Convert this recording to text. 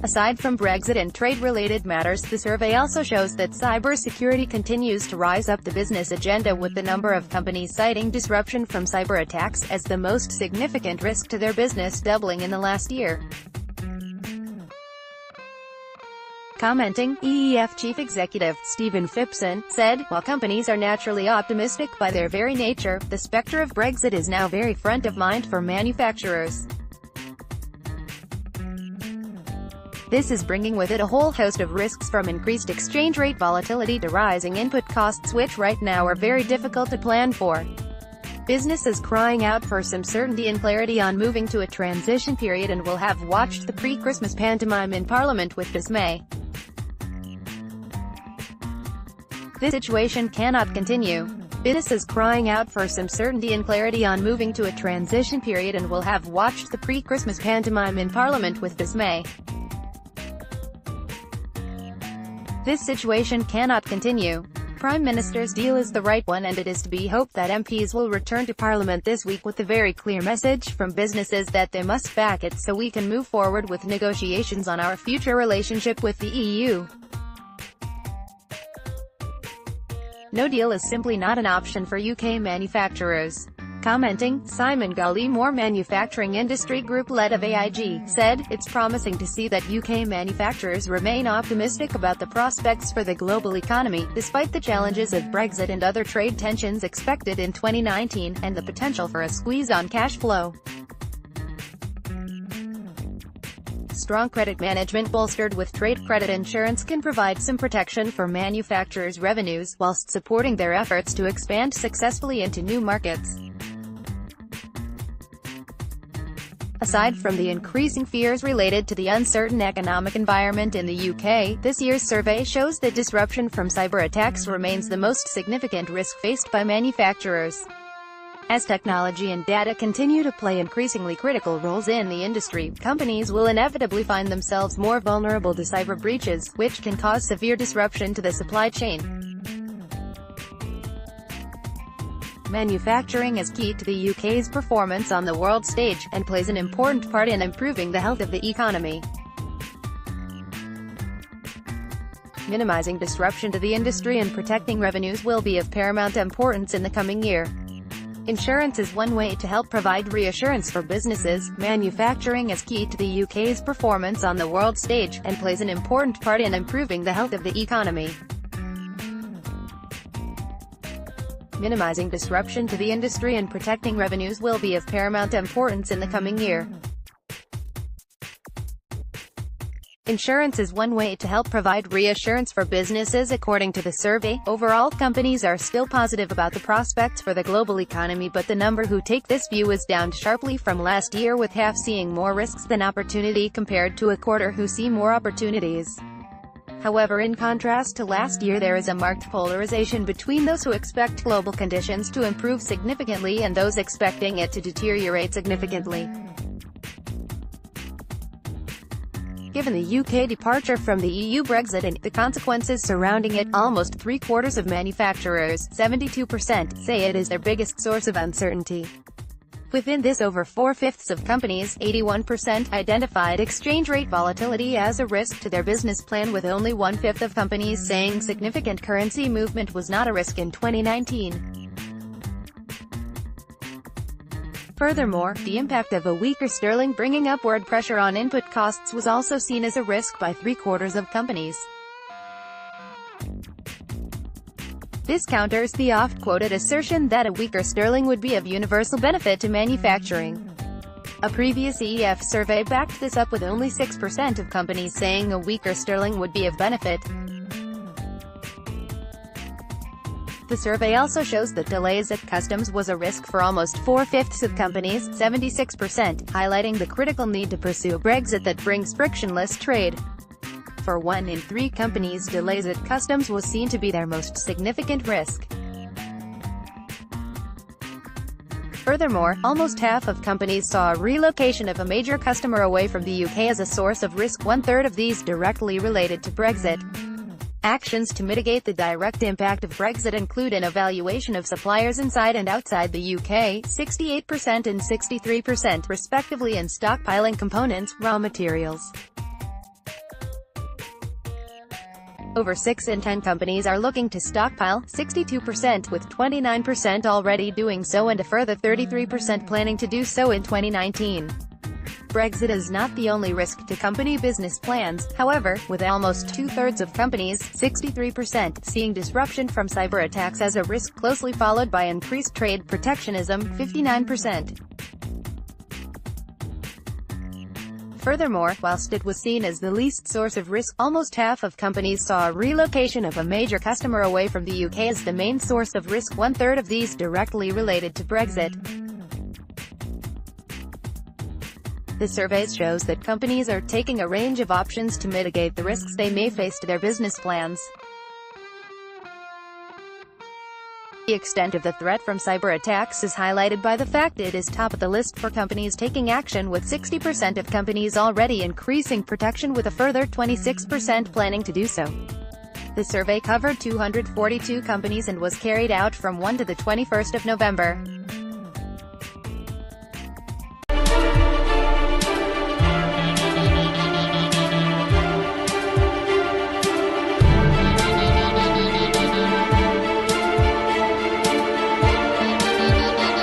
Aside from Brexit and trade-related matters, the survey also shows that cybersecurity continues to rise up the business agenda, with the number of companies citing disruption from cyber attacks as the most significant risk to their business doubling in the last year. Commenting, EEF Chief Executive, Phipson, said, "While companies are naturally optimistic by their very nature, the spectre of Brexit is now very front of mind for manufacturers. This is bringing with it a whole host of risks, from increased exchange rate volatility to rising input costs, which right now are very difficult to plan for. Businesses crying out for some certainty and clarity on moving to a transition period, and will have watched the pre-Christmas pantomime in Parliament with dismay. This situation cannot continue. Businesses crying out for some certainty and clarity on moving to a transition period, and will have watched the pre-Christmas pantomime in Parliament with dismay. This situation cannot continue. Prime Minister's deal is the right one, and it is to be hoped that MPs will return to Parliament this week with a very clear message from businesses that they must back it, so we can move forward with negotiations on our future relationship with the EU. No deal is simply not an option for UK manufacturers." Commenting, Simon Gallimore, manufacturing industry group lead of AIG, said, "It's promising to see that UK manufacturers remain optimistic about the prospects for the global economy, despite the challenges of Brexit and other trade tensions expected in 2019, and the potential for a squeeze on cash flow. Strong credit management bolstered with trade credit insurance can provide some protection for manufacturers' revenues, whilst supporting their efforts to expand successfully into new markets." Aside from the increasing fears related to the uncertain economic environment in the UK, this year's survey shows that disruption from cyber attacks remains the most significant risk faced by manufacturers. As technology and data continue to play increasingly critical roles in the industry, companies will inevitably find themselves more vulnerable to cyber breaches, which can cause severe disruption to the supply chain. Manufacturing is key to the UK's performance on the world stage, and plays an important part in improving the health of the economy. Minimizing disruption to the industry and protecting revenues will be of paramount importance in the coming year. Insurance is one way to help provide reassurance for businesses. Manufacturing is key to the UK's performance on the world stage, and plays an important part in improving the health of the economy. Minimizing disruption to the industry and protecting revenues will be of paramount importance in the coming year. Insurance is one way to help provide reassurance for businesses. According to the survey, overall companies are still positive about the prospects for the global economy, but the number who take this view is down sharply from last year, with half seeing more risks than opportunity compared to a quarter who see more opportunities. However, in contrast to last year, there is a marked polarization between those who expect global conditions to improve significantly and those expecting it to deteriorate significantly. Given the UK departure from the EU, Brexit, and the consequences surrounding it, almost three-quarters of manufacturers, 72%, say it is their biggest source of uncertainty. Within this, over 4/5 of companies, 81%, identified exchange rate volatility as a risk to their business plan, with only 1/5 of companies saying significant currency movement was not a risk in 2019. Furthermore, the impact of a weaker sterling bringing upward pressure on input costs was also seen as a risk by 3/4 of companies. This counters the oft-quoted assertion that a weaker sterling would be of universal benefit to manufacturing. A previous EEF survey backed this up, with only 6% of companies saying a weaker sterling would be of benefit. The survey also shows that delays at customs was a risk for almost 4/5 of companies, 76%, highlighting the critical need to pursue Brexit that brings frictionless trade. For 1 in 3 companies, delays at customs was seen to be their most significant risk. Furthermore, almost half of companies saw a relocation of a major customer away from the UK as a source of risk, 1/3 of these directly related to Brexit. Actions to mitigate the direct impact of Brexit include an evaluation of suppliers inside and outside the UK, 68% and 63% respectively, and stockpiling components, raw materials. Over 6 in 10 companies are looking to stockpile, 62%, with 29% already doing so and a further 33% planning to do so in 2019. Brexit is not the only risk to company business plans, however, with almost two-thirds of companies, 63%, seeing disruption from cyber attacks as a risk, closely followed by increased trade protectionism, 59%. Furthermore, whilst it was seen as the least source of risk, almost half of companies saw a relocation of a major customer away from the UK as the main source of risk, one-third of these directly related to Brexit. The survey shows that companies are taking a range of options to mitigate the risks they may face to their business plans. The extent of the threat from cyber attacks is highlighted by the fact it is top of the list for companies taking action, with 60% of companies already increasing protection with a further 26% planning to do so. The survey covered 242 companies and was carried out from 1 to the 21st of November.